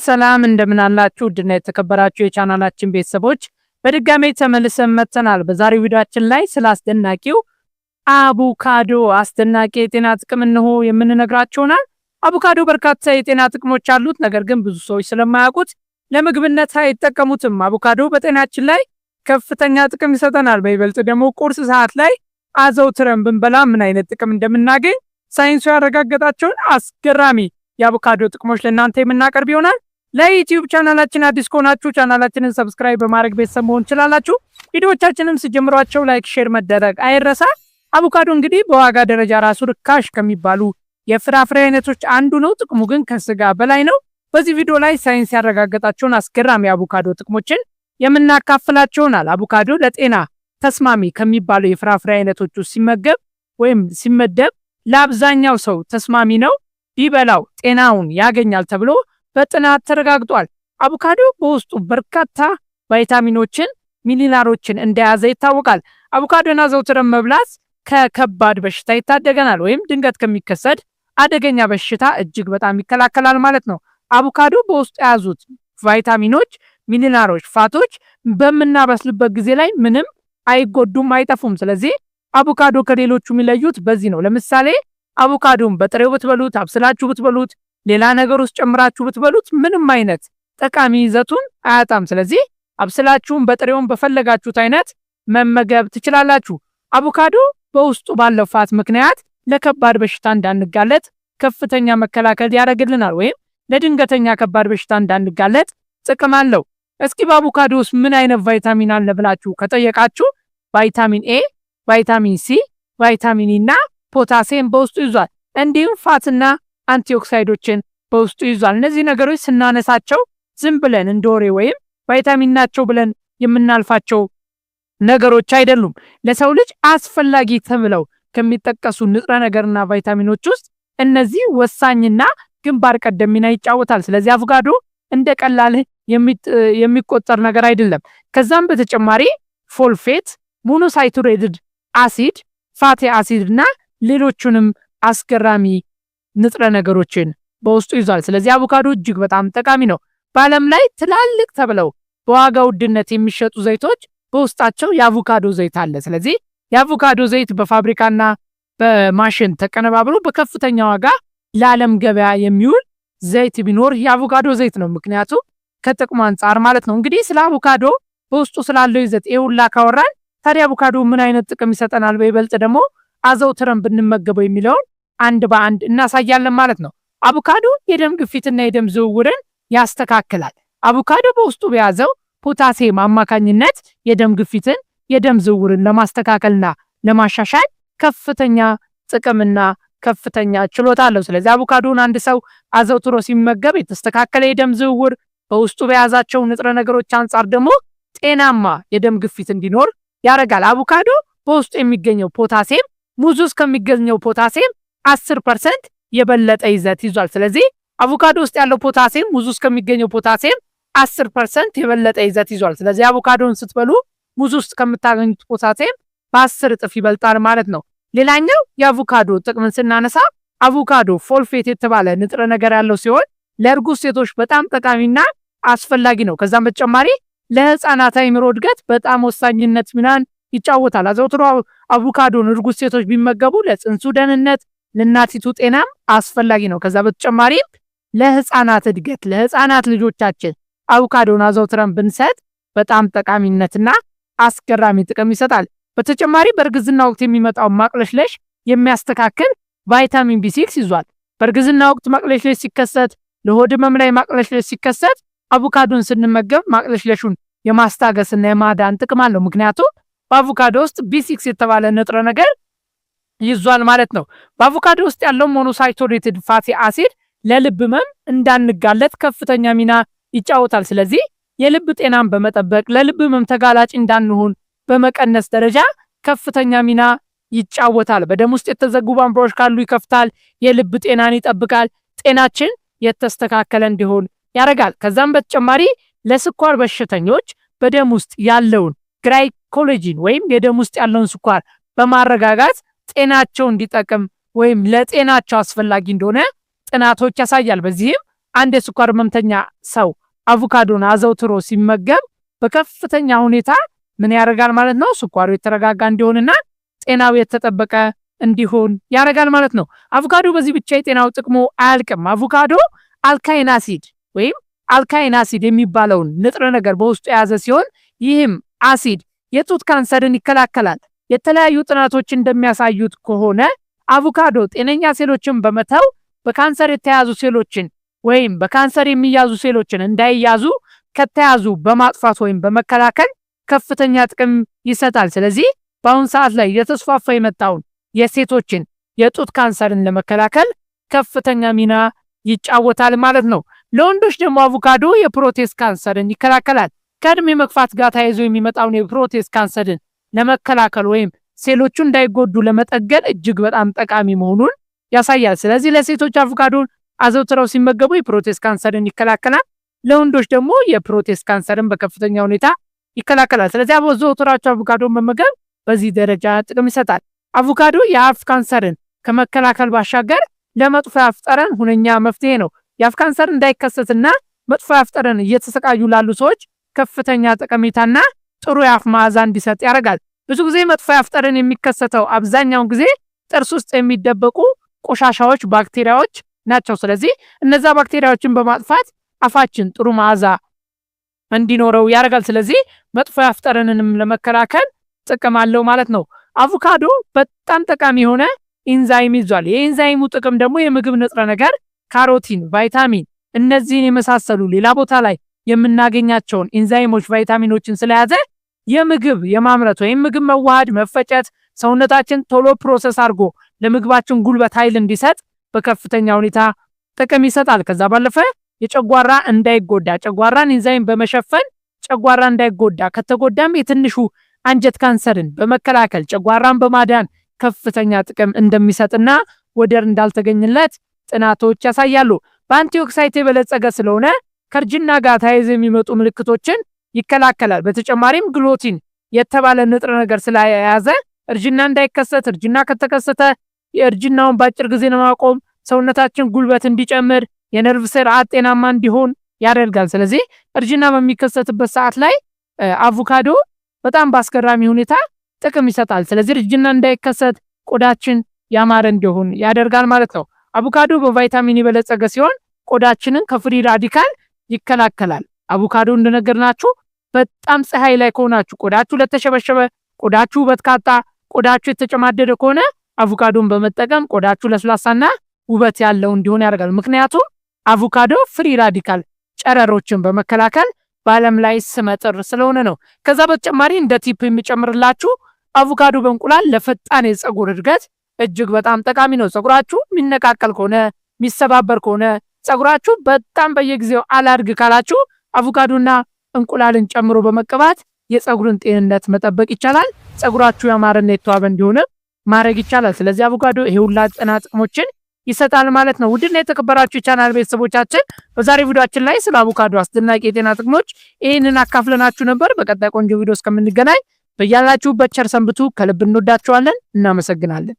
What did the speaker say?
ሰላም እንደምን አላችሁ ድና የተከበራችሁ የቻናላችን ቤተሰቦች በድጋሜ ተመልሰን መጥተናል። በዛሬው ቪዲዮአችን ላይ ስለ አስደናቂው አቮካዶ አስደናቂ የጤና ጥቅም ነው የምንነግራችሁናል። አቮካዶ በርካታ የጤና ጥቅሞች አሉት፣ ነገር ግን ብዙ ሰዎች ስለማያውቁት ለምግብነት አይጠቀሙትም። አቮካዶ በጤናችን ላይ ከፍተኛ ጥቅም ይሰጠናል። በይበልጥ ደግሞ ቁርስ ሰዓት ላይ አዘውትረን ብንበላ ምን አይነት ጥቅም እንደምናገኝ ሳይንሱ ያረጋገጣቸውን አስገራሚ የአቮካዶ ጥቅሞች ለእናንተ የምናቀርብ ይሆናል። ለዩቲዩብ ቻናላችን አዲስ ከሆናችሁ ቻናላችንን ሰብስክራይብ በማድረግ ቤተሰብ መሆን ትችላላችሁ። ቪዲዮዎቻችንን ሲጀምሯቸው ላይክ፣ ሼር መደረግ አይረሳ። አቮካዶ እንግዲህ በዋጋ ደረጃ ራሱ ርካሽ ከሚባሉ የፍራፍሬ አይነቶች አንዱ ነው። ጥቅሙ ግን ከስጋ በላይ ነው። በዚህ ቪዲዮ ላይ ሳይንስ ያረጋገጣቸውን አስገራሚ የአቮካዶ ጥቅሞችን የምናካፍላችሁናል። አቮካዶ ለጤና ተስማሚ ከሚባሉ የፍራፍሬ አይነቶች ውስጥ ሲመደብ ለአብዛኛው ሰው ተስማሚ ነው። ቢበላው ጤናውን ያገኛል ተብሎ በጥናት ተረጋግጧል። አቮካዶ በውስጡ በርካታ ቫይታሚኖችን፣ ሚኒራሎችን እንደያዘ ይታወቃል። አቮካዶን አዘውትረን መብላት ከከባድ በሽታ ይታደገናል ወይም ድንገት ከሚከሰት አደገኛ በሽታ እጅግ በጣም ይከላከላል ማለት ነው። አቮካዶ በውስጡ የያዙት ቫይታሚኖች፣ ሚኒራሎች፣ ፋቶች በምናበስልበት ጊዜ ላይ ምንም አይጎዱም፣ አይጠፉም። ስለዚህ አቮካዶ ከሌሎቹ የሚለዩት በዚህ ነው። ለምሳሌ አቮካዶን በጥሬው ብትበሉት፣ አብስላችሁ ብትበሉት፣ ሌላ ነገር ውስጥ ጨምራችሁ ብትበሉት ምንም አይነት ጠቃሚ ይዘቱን አያጣም። ስለዚህ አብስላችሁን በጥሬውን በፈለጋችሁት አይነት መመገብ ትችላላችሁ። አቮካዶ በውስጡ ባለው ፋት ምክንያት ለከባድ በሽታ እንዳንጋለጥ ከፍተኛ መከላከል ያደርግልናል ወይም ለድንገተኛ ከባድ በሽታ እንዳንጋለጥ ጥቅም አለው። እስኪ በአቮካዶ ውስጥ ምን አይነት ቫይታሚን አለ ብላችሁ ከጠየቃችሁ ቫይታሚን ኤ፣ ቫይታሚን ሲ፣ ቫይታሚን ኢ እና ፖታሲየም በውስጡ ይዟል። እንዲሁም ፋትና አንቲኦክሳይዶችን በውስጡ ይዟል። እነዚህ ነገሮች ስናነሳቸው ዝም ብለን እንደወሬ ወይም ቫይታሚን ናቸው ብለን የምናልፋቸው ነገሮች አይደሉም። ለሰው ልጅ አስፈላጊ ተብለው ከሚጠቀሱ ንጥረ ነገርና ቫይታሚኖች ውስጥ እነዚህ ወሳኝና ግንባር ቀደም ሚና ይጫወታል። ስለዚህ አቮካዶ እንደ ቀላል የሚቆጠር ነገር አይደለም። ከዛም በተጨማሪ ፎልፌት፣ ሞኖሳይቱሬትድ አሲድ፣ ፋቲ አሲድ እና ሌሎቹንም አስገራሚ ንጥረ ነገሮችን በውስጡ ይዟል። ስለዚህ አቮካዶ እጅግ በጣም ጠቃሚ ነው። በዓለም ላይ ትላልቅ ተብለው በዋጋ ውድነት የሚሸጡ ዘይቶች በውስጣቸው የአቮካዶ ዘይት አለ። ስለዚህ የአቮካዶ ዘይት በፋብሪካና በማሽን ተቀነባብሮ በከፍተኛ ዋጋ ለዓለም ገበያ የሚውል ዘይት ቢኖር የአቮካዶ ዘይት ነው። ምክንያቱም ከጥቅሙ አንጻር ማለት ነው። እንግዲህ ስለ አቮካዶ በውስጡ ስላለው ይዘት ሁላ ካወራን ታዲያ አቮካዶ ምን አይነት ጥቅም ይሰጠናል፣ በይበልጥ ደግሞ አዘውትረን ብንመገበው የሚለውን አንድ በአንድ እናሳያለን ማለት ነው። አቮካዶ የደም ግፊትና የደም ዝውውርን ያስተካክላል። አቮካዶ በውስጡ በያዘው ፖታሲየም አማካኝነት የደም ግፊትን፣ የደም ዝውውርን ለማስተካከልና ለማሻሻል ከፍተኛ ጥቅምና ከፍተኛ ችሎታ አለው። ስለዚህ አቮካዶን አንድ ሰው አዘውትሮ ሲመገብ የተስተካከለ የደም ዝውውር በውስጡ በያዛቸው ንጥረ ነገሮች አንጻር ደግሞ ጤናማ የደም ግፊት እንዲኖር ያደርጋል። አቮካዶ በውስጡ የሚገኘው ፖታሲየም ሙዝ ውስጥ ከሚገኘው ፖታሲየም 10% የበለጠ ይዘት ይዟል። ስለዚህ አቮካዶ ውስጥ ያለው ፖታሲየም ሙዝ ውስጥ ከሚገኘው ፖታሲየም 10% የበለጠ ይዘት ይዟል። ስለዚህ አቮካዶን ስትበሉ ሙዝ ውስጥ ከምታገኙት ፖታሲየም በ10 እጥፍ ይበልጣል ማለት ነው። ሌላኛው የአቮካዶ ጥቅምን ስናነሳ አቮካዶ ፎልፌት የተባለ ንጥረ ነገር ያለው ሲሆን ለእርጉዝ ሴቶች በጣም ጠቃሚና አስፈላጊ ነው። ከዛም በተጨማሪ ለህፃናት አእምሮ እድገት በጣም ወሳኝነት ሚናን ይጫወታል። አዘውትሮ አቮካዶን እርጉዝ ሴቶች ቢመገቡ ለጽንሱ ደህንነት፣ ለእናቲቱ ጤናም አስፈላጊ ነው። ከዛ በተጨማሪ ለህፃናት እድገት፣ ለህፃናት ልጆቻችን አቮካዶን አዘውትረን ብንሰጥ በጣም ጠቃሚነትና አስገራሚ ጥቅም ይሰጣል። በተጨማሪ በእርግዝና ወቅት የሚመጣው ማቅለሽለሽ የሚያስተካክል ቫይታሚን ቢ6 ይዟል። በእርግዝና ወቅት ማቅለሽለሽ ሲከሰት፣ ለሆድ ህመም ላይ ማቅለሽለሽ ሲከሰት አቮካዶን ስንመገብ ማቅለሽለሹን የማስታገስና የማዳን ጥቅም አለው። ምክንያቱም በአቮካዶ ውስጥ ቢ6 የተባለ ንጥረ ነገር ይዟል ማለት ነው። በአቮካዶ ውስጥ ያለው ሞኖሳይቱሬትድ ፋቲ አሲድ ለልብ ህመም እንዳንጋለጥ ከፍተኛ ሚና ይጫወታል። ስለዚህ የልብ ጤናን በመጠበቅ ለልብ ህመም ተጋላጭ እንዳንሆን በመቀነስ ደረጃ ከፍተኛ ሚና ይጫወታል። በደም ውስጥ የተዘጉ ቧንቧዎች ካሉ ይከፍታል። የልብ ጤናን ይጠብቃል። ጤናችን የተስተካከለ እንዲሆን ያደርጋል። ከዛም በተጨማሪ ለስኳር በሽተኞች በደም ውስጥ ያለውን ግላይኮሊጅን ወይም የደም ውስጥ ያለውን ስኳር በማረጋጋት ጤናቸው እንዲጠቅም ወይም ለጤናቸው አስፈላጊ እንደሆነ ጥናቶች ያሳያል። በዚህም አንድ የስኳር ህመምተኛ ሰው አቮካዶን አዘውትሮ ሲመገብ በከፍተኛ ሁኔታ ምን ያደርጋል ማለት ነው? ስኳሩ የተረጋጋ እንዲሆንና ጤናው የተጠበቀ እንዲሆን ያደርጋል ማለት ነው። አቮካዶ በዚህ ብቻ የጤናው ጥቅሙ አያልቅም። አቮካዶ አልካይን አሲድ ወይም አልካይን አሲድ የሚባለውን ንጥረ ነገር በውስጡ የያዘ ሲሆን ይህም አሲድ የጡት ካንሰርን ይከላከላል። የተለያዩ ጥናቶች እንደሚያሳዩት ከሆነ አቮካዶ ጤነኛ ሴሎችን በመተው በካንሰር የተያዙ ሴሎችን ወይም በካንሰር የሚያዙ ሴሎችን እንዳይያዙ ከተያዙ በማጥፋት ወይም በመከላከል ከፍተኛ ጥቅም ይሰጣል። ስለዚህ በአሁን ሰዓት ላይ የተስፋፋ የመጣውን የሴቶችን የጡት ካንሰርን ለመከላከል ከፍተኛ ሚና ይጫወታል ማለት ነው። ለወንዶች ደግሞ አቮካዶ የፕሮስቴት ካንሰርን ይከላከላል። ከእድሜ መግፋት ጋር ተያይዞ የሚመጣውን የፕሮስቴት ካንሰርን ለመከላከል ወይም ሴሎቹ እንዳይጎዱ ለመጠገን እጅግ በጣም ጠቃሚ መሆኑን ያሳያል። ስለዚህ ለሴቶች አቮካዶን አዘውትረው ሲመገቡ የፕሮስቴት ካንሰርን ይከላከላል። ለወንዶች ደግሞ የፕሮስቴት ካንሰርን በከፍተኛ ሁኔታ ይከላከላል። ስለዚህ አዘውትራችሁ አቮካዶን መመገብ በዚህ ደረጃ ጥቅም ይሰጣል። አቮካዶ የአፍ ካንሰርን ከመከላከል ባሻገር ለመጥፎ የአፍ ጠረን ሁነኛ መፍትሄ ነው። የአፍ ካንሰር እንዳይከሰትና መጥፎ የአፍ ጠረን እየተሰቃዩ ላሉ ሰዎች ከፍተኛ ጠቀሜታና ጥሩ የአፍ መዓዛ እንዲሰጥ ያደርጋል። ብዙ ጊዜ መጥፎ የአፍ ጠረን የሚከሰተው አብዛኛውን ጊዜ ጥርስ ውስጥ የሚደበቁ ቆሻሻዎች፣ ባክቴሪያዎች ናቸው። ስለዚህ እነዛ ባክቴሪያዎችን በማጥፋት አፋችን ጥሩ መዓዛ እንዲኖረው ያደርጋል። ስለዚህ መጥፎ የአፍ ጠረንንም ለመከላከል ጥቅም አለው ማለት ነው። አቮካዶ በጣም ጠቃሚ የሆነ ኢንዛይም ይዟል። የኢንዛይሙ ጥቅም ደግሞ የምግብ ንጥረ ነገር ካሮቲን፣ ቫይታሚን እነዚህን የመሳሰሉ ሌላ ቦታ ላይ የምናገኛቸውን ኢንዛይሞች ቫይታሚኖችን ስለያዘ የምግብ የማምረት ወይም ምግብ መዋሃድ መፈጨት ሰውነታችን ቶሎ ፕሮሰስ አድርጎ ለምግባችን ጉልበት ኃይል እንዲሰጥ በከፍተኛ ሁኔታ ጥቅም ይሰጣል። ከዛ ባለፈ የጨጓራ እንዳይጎዳ ጨጓራን ኢንዛይም በመሸፈን ጨጓራ እንዳይጎዳ ከተጎዳም የትንሹ አንጀት ካንሰርን በመከላከል ጨጓራን በማዳን ከፍተኛ ጥቅም እንደሚሰጥና ወደር እንዳልተገኘለት ጥናቶች ያሳያሉ። በአንቲኦክሳይት የበለጸገ ስለሆነ ከእርጅና ጋር ተያይዘው የሚመጡ ምልክቶችን ይከላከላል። በተጨማሪም ግሉቲን የተባለ ንጥረ ነገር ስለያዘ እርጅና እንዳይከሰት፣ እርጅና ከተከሰተ የእርጅናውን በአጭር ጊዜ ለማቆም ሰውነታችን ጉልበት እንዲጨምር፣ የነርቭ ስርዓት ጤናማ እንዲሆን ያደርጋል። ስለዚህ እርጅና በሚከሰትበት ሰዓት ላይ አቮካዶ በጣም በአስገራሚ ሁኔታ ጥቅም ይሰጣል። ስለዚህ እርጅና እንዳይከሰት ቆዳችን ያማረ እንዲሆን ያደርጋል ማለት ነው። አቮካዶ በቫይታሚን የበለጸገ ሲሆን ቆዳችንን ከፍሪ ራዲካል ይከላከላል። አቮካዶ እንደነገርናችሁ በጣም ፀሐይ ላይ ከሆናችሁ ቆዳችሁ ለተሸበሸበ፣ ቆዳችሁ ውበት ካጣ፣ ቆዳችሁ የተጨማደደ ከሆነ አቮካዶን በመጠቀም ቆዳችሁ ለስላሳና ውበት ያለው እንዲሆን ያደርጋል። ምክንያቱም አቮካዶ ፍሪ ራዲካል ጨረሮችን በመከላከል በዓለም ላይ ስመጥር ስለሆነ ነው። ከዛ በተጨማሪ እንደ ቲፕ የሚጨምርላችሁ አቮካዶ በእንቁላል ለፈጣን የፀጉር እድገት እጅግ በጣም ጠቃሚ ነው። ፀጉራችሁ የሚነቃቀል ከሆነ የሚሰባበር ከሆነ ፀጉራችሁ በጣም በየጊዜው አላድግ ካላችሁ አቮካዶና እንቁላልን ጨምሮ በመቀባት የፀጉርን ጤንነት መጠበቅ ይቻላል። ፀጉራችሁ ያማረና የተዋበ እንዲሆን ማድረግ ይቻላል። ስለዚህ አቮካዶ ይሄ ሁላ ጤና ጥቅሞችን ይሰጣል ማለት ነው። ውድና የተከበራችሁ ቻናል ቤተሰቦቻችን በዛሬ ቪዲዮአችን ላይ ስለ አቮካዶ አስደናቂ የጤና ጥቅሞች ይህንን አካፍለናችሁ ነበር። በቀጣይ ቆንጆ ቪዲዮ እስከምንገናኝ በያላችሁበት ቸር ሰንብቱ። ከልብ እንወዳችኋለን። እናመሰግናለን።